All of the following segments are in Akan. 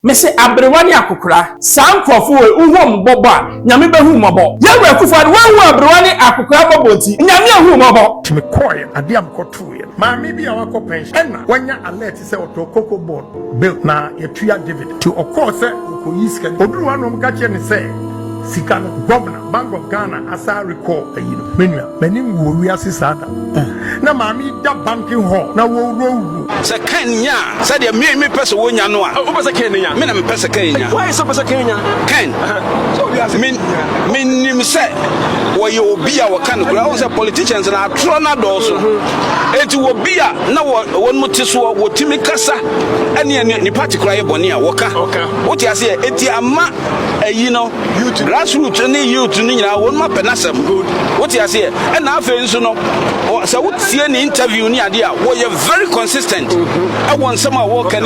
me say abrewani akukura san krofo we uhom bobo a nyame behu mobo ye we kufa we hu abrewani akukura bobo ti nyame ahu mobo me koy ade am koto ye ma me bi a wako pension na wanya alert say otokoko board built na yetua David to of course ko yiska oduru wanom ka che ne say sika no governor Bank of Ghana asa recall menua manim wo wiase sada na ma me da banking hall na wo ro se Kenya said the me person wonya no a wo person Kenya me na me person Kenya why so person Kenya Ken so we are me nim say wo ye obi a wo kan kura won say politicians na atro na do so enti wo bia na won muti so wo timi kasa ene ni particular ye boni a wo ka wo ti ase enti ama ayi no grassroots ni youth ni nyina won ma penasem wo ti ase e na afa nso no so wo tie ni interview ni ade a wo ye very consistent I want some work and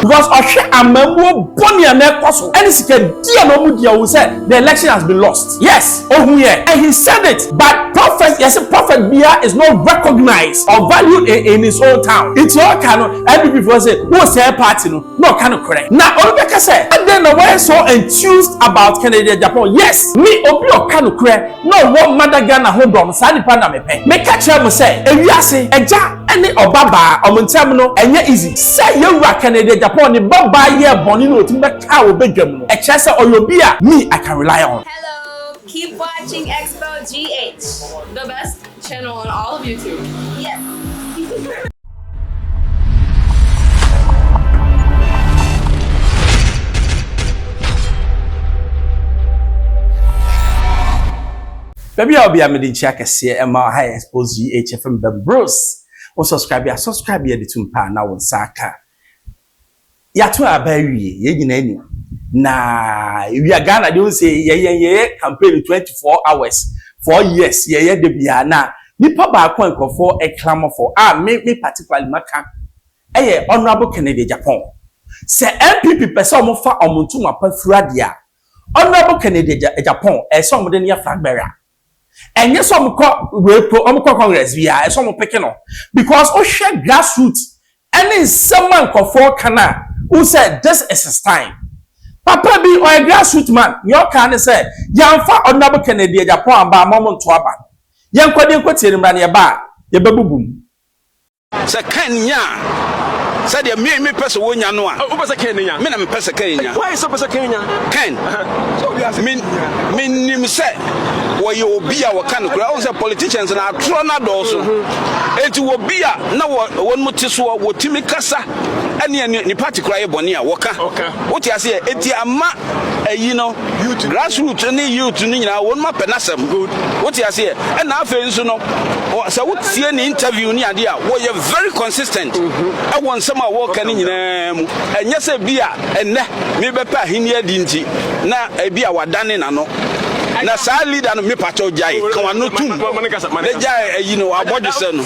because Oshe Amembo Bonia Nekoso and sika dia no mu dia who said the election has been lost. Yes, and he said it, but prophet, yes, prophet Bia is not recognized or valued in his own town. It's all kind of every people say, who say party no kind of correct. Now Olubeka said, and then the way so enthused about Canada, Japan. Yes, me obi o kind of correct. No one mother Ghana hold on, Sani Panda me pay. Me catch him say, if you say, eja any obaba omuntamno enye easy. Say you ra Canada, Japan, the baba ye boni no timba ka obedwam no. E chese oyobia me I can rely on. Hello, keep watching Xposed GH, the best channel on all of YouTube. Yes. Baby, I'll be a midi check a see Emma high Xposed GH from the Bruce. O subscribe the tumpa na won saka. Ya to abawi ye nyina ni. Na we are Ghana dey say ye campaign 24 hours 4 years ye de bia na nipa ba kwa nkofo e clamor for me particularly maka eye honorable Kennedy Japan. Se MPP person mo fa omuntu mapa furadia. Honorable Kennedy Japan e so mo de ne flag bearer. And yes, some Congress via some picking on because we share grassroots and in someone called for Kana who said this is his time. Papa be or a grassroots man, your kind say, young far honorable Kennedy Japan by moment to Abba. Young Quadin Quatin Rania Bar, the babu boom. Se Kenya said the me person wonya no a wo person Kenya me na me person Kenya why so person Kenya Ken so we are me nim say wo ye obi a wo kan kura won say politicians na atro na do so enti wo bia na won muti so wo timi kasa ene ni particular ye boni a wo ka wo ti ase enti ama ayi no grassroots ni youth ni nyina won ma penasem wo ti ase e na afa nso no so wo tie ni interview ni ade a wo ye very consistent I want some work and nyina mu enye se bia enne me bepa hini adi nti na bia wadane na no na sa leader no me pacho jai kan wano tum le jai you know abodi se no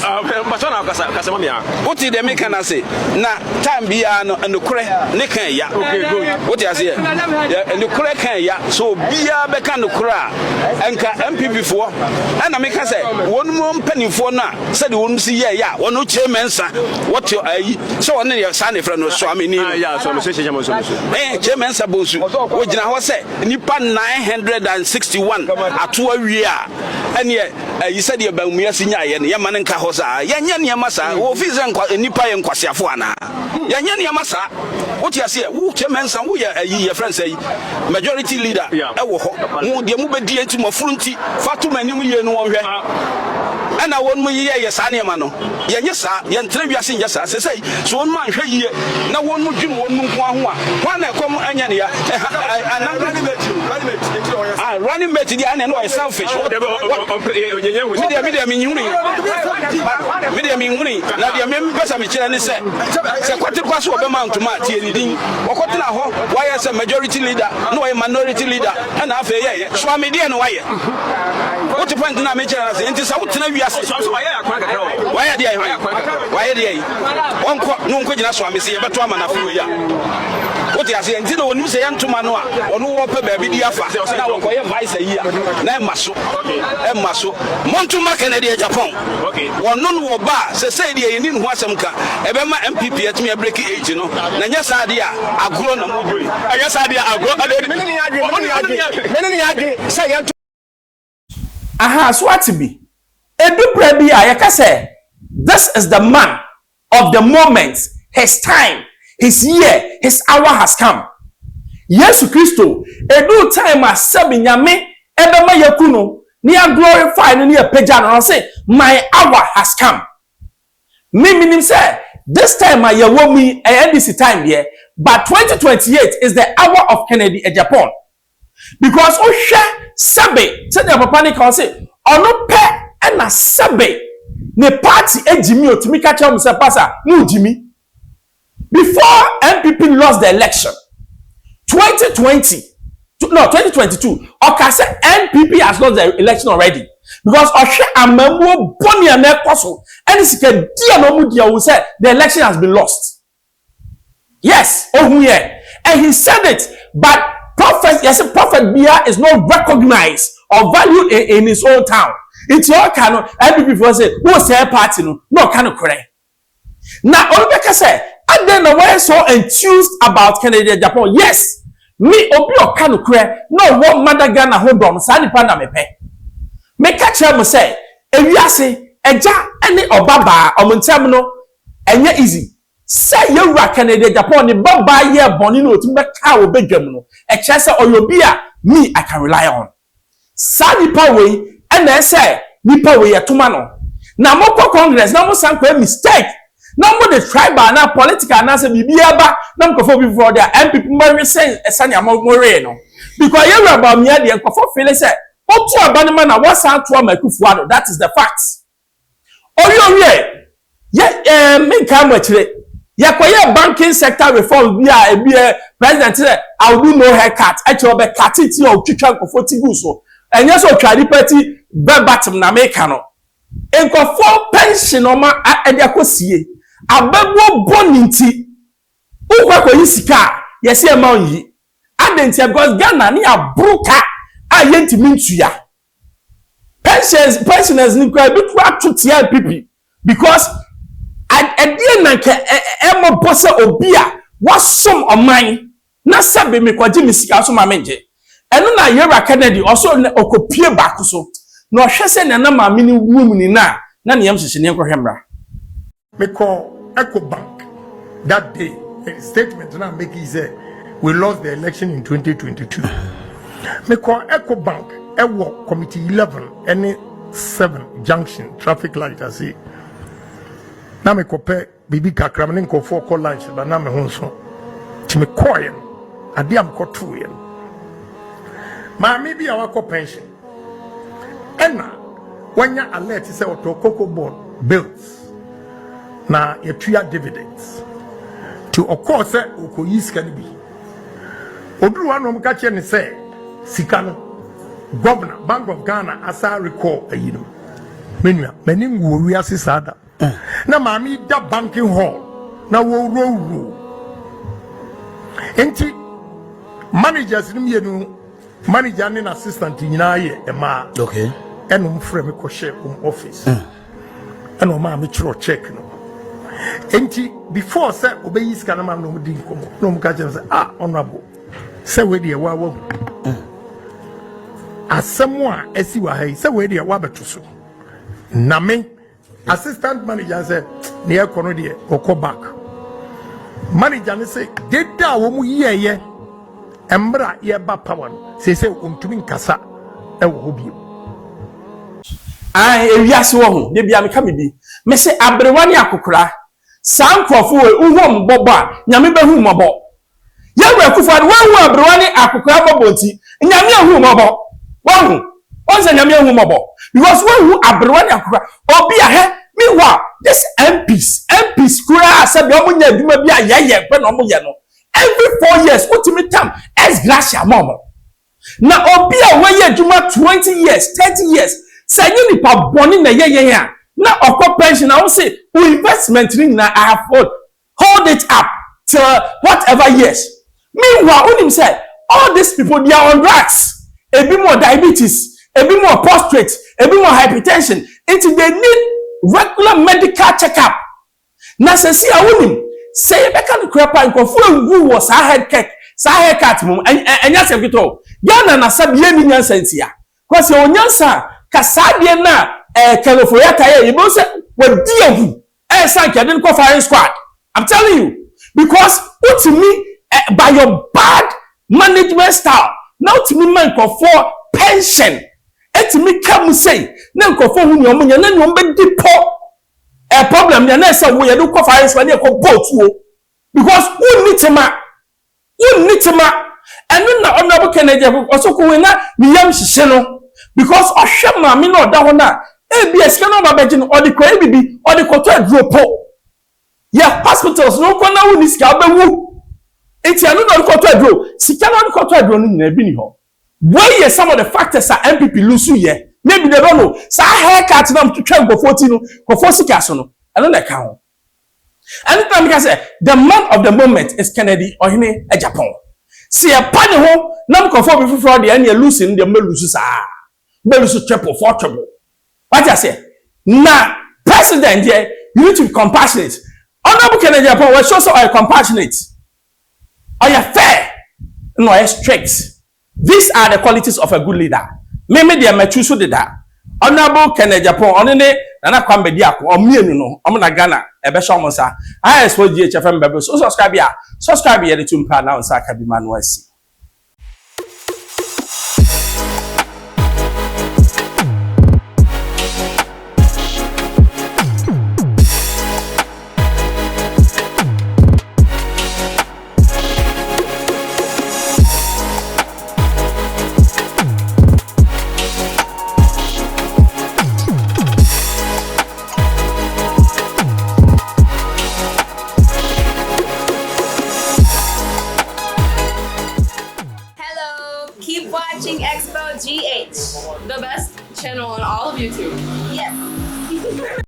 but na kasa mia what dey make na say na time bia no enukure ne kan ya what you say enukure kan ya so bia be kan nukure enka MPP fo na me ka say wonu mo mpanifo na say de wonu si ye ya wonu chairman sa what you so wonu ye sa ne friend no so ameni ya so me say chairman so chairman sa bonsu wo gina ho say nipa 961 ato awie a ene you said you ba muasi nya ye ne ye man nka ho sa ye nya ne masa wo fi ze nkwa nipa ye nkwasiafo ana ye nya ne masa what you say wo chairman sa wo ye friend say majority leader e wo ho wo de mu be die nti mafurunti fatuma nim ye no wo hwe ana won mu ye sa ne ma no ye nye sa ye ntra wiase nye sa se sei so won ma hwe ye na won mu dwum won mu nko ho a kwa na ekom anya ne ya running mate di ane no selfish media mi nhuni na dia me pesa me kire ne se kwate kwaso obema ntuma tie ni din okote na ho why as a majority leader no a minority leader na afa ye so media no why what point na me kire na se enti sa wotena wiase so why akwa kakra why dia why dia onko no nko gina so amese ye beto ama na fo ya what wote ase enti na onim se yentoma no a ono wo pe ba bi di afa na wo koye vice yi a na emaso montuma Kennedy Japan wono no wo ba se say de yini no asem ka ebema MPP atumi break age no na nya saade a agro na mo bri anya saade a agro meneni ade say yento aha so what be edu bra bi a yeka say this is the man of the moment, his time, his year, his hour has come. Yesu Kristo, edu time as sebi nyame ebema yakuno ni a glorify no ni a pagya no say my hour has come. Me minim say this time I yawo mi NDC time here, but 2028 is the hour of Kennedy Japan. Because o hwe sebe say the papa ni kan say ono pe na sebe ne party ejimi otimi ka che Mr. Pasa no jimi. Before MPP lost the election 2022 oka say MPP has lost the election already because ohwe amamuo boni na ekoso any sika dia no mu dia will say the election has been lost. Yes, oh yeah, and he said it, but prophet Bia is not recognized or valued in his own town. It's your kind of MPP for say who say party no kind of correct. Now Olubeka say and then why so enthused about Kennedy Japan. Yes, me obi o kind of correct. No what mother Ghana hold on sa nipa na mepe. Me catch him say ewiase eja ene obaba omontem no enye easy. Say you ra Kennedy Japan ni baba ye boni no otumbe ka obedwam no. E kire say oyobia me I can rely on. Sa nipa we and then say nipa we yetoma no na moko congress na mo sanko mistake na mo the tribal na political na say bibia ba na mkofo before there MPP mari say esanya mo re no because you about me dey mkofo feel say otu abanima na wasan to amakufuado. That is the fact. Oyo ye me kan mo chire ye koye banking sector reform bia president say I will do no haircut actually be cut it o twitwa mkofo tigu so enye so twadi party verbatim na make no enkofo pension oma ade akosie abagwo boninti ukwa ko yisika yesi e ma yi adentia because Ghana ni abruka ayenti mintua pensioners ni kwa bi kwa tutia pipi because adie na nke emo bosse obi a wasom oman na sabe me kwaji misika so ma menje eno na yera Kennedy also okopie baako so no hwese na na ma mini room ni na niyam hyehyene enkohwemra me call Eco Bank that day a statement now make he say we lost the election in 2022 me call Eco Bank ewo committee 11 any 7 junction traffic light I see na me kopɛ bibi kakra me nko for call lunch but na me ho so ti me call yen ade am ko to yen ma me bi awakɔ pension ena wanya alert say oto cocoa board bills na yetua dividends to of course okoyi sika ni bi oduru anom ka che ne say sika no governor Bank of Ghana asa recall ayino menua manim wo wi ase sada na mami da banking hall na wo ro enti managers ni mienu manager and assistant nyina ye ema okay eno mfrɛ me kɔ share office eno ma me chiro check no enti before say obeyi sika na ma no di nkomo no mka che say honorable say we dey wa asɛm a asi wa hai say we dey wa beto so na me assistant manager say ne ekono dey okɔ back manager ne say deda wo mu yeye embra ye ba power say ontumi nkasa e wo hobie ewiase wo ho de bia me ka me bi me se abrewani akokora sankrofo we uhom bobo a nyame behu mobo yewu akufo we hu abrewani akokora bobo nti nyame ehu mobo wo onse nyame ehu mobo because we hu abrewani akokora obi a he me wa this MPs kura sabe o munya aduma bi a yeye pe no mo ye no every 4 years ultimate term as gracia momo na obi a we ye aduma 20 years 30 years say you nipa boni na ye na okọ pension I will say investment na I have hold it up till whatever years Meanwhile, when him said, all these people, they are on drugs. A bit more diabetes, a bit more prostate, a bit more hypertension. Until they need regular medical checkup. Now, say, I want him. Say, I can't crap and confirm who was a head cake, Sahe cat mum, and yes, a bit all. Yana na sabian in sensia. Because your nyansa, Casabian na, California, you both said, well, dear who, sank, I didn't call fire squad. I'm telling you. Because, what to me, by your bad management style, now to me, man, for pension. Et to me, come say, no, for whom your money, and then you make the poor. A problem, the next way you do call fire squad, you call both. Because who needs a man? You need to ma and then na honorable Kennedy also ko na mi yam hihye no because ohwe ma me no da ho na ABS kana ba beji no odi ko bibi odi ko to aduro po ya hospitals no ko na woni sika bewu enti anu no ko to aduro sika no ko to aduro no nyina bi ni ho where some of the factors are MPP lose ye maybe they don't know sa haircut na mtwetwa go 40 no ko 4 sika so no anu na ka ho. Anytime you can say the man of the moment is Kennedy or in Japan. See a panny home, none conform before the end you're losing the Melusus. Melusus triple for trouble. What I say? Now, president, yeah, you need to be compassionate. Honorable Kennedy Japan was also compassionate. Are you fair? No, you're strict. These are the qualities of a good leader. Maybe they are mature did that. Honorable Kennedy Japan, on the Nana Kwambe Diako, or me, no, I'm not Ghana, a Beshamonsa. I suppose GHFM Babbles. So subscribe here to now and Sakabi Manuasi. Keep watching Xposed GH, the best channel on all of YouTube. Yes.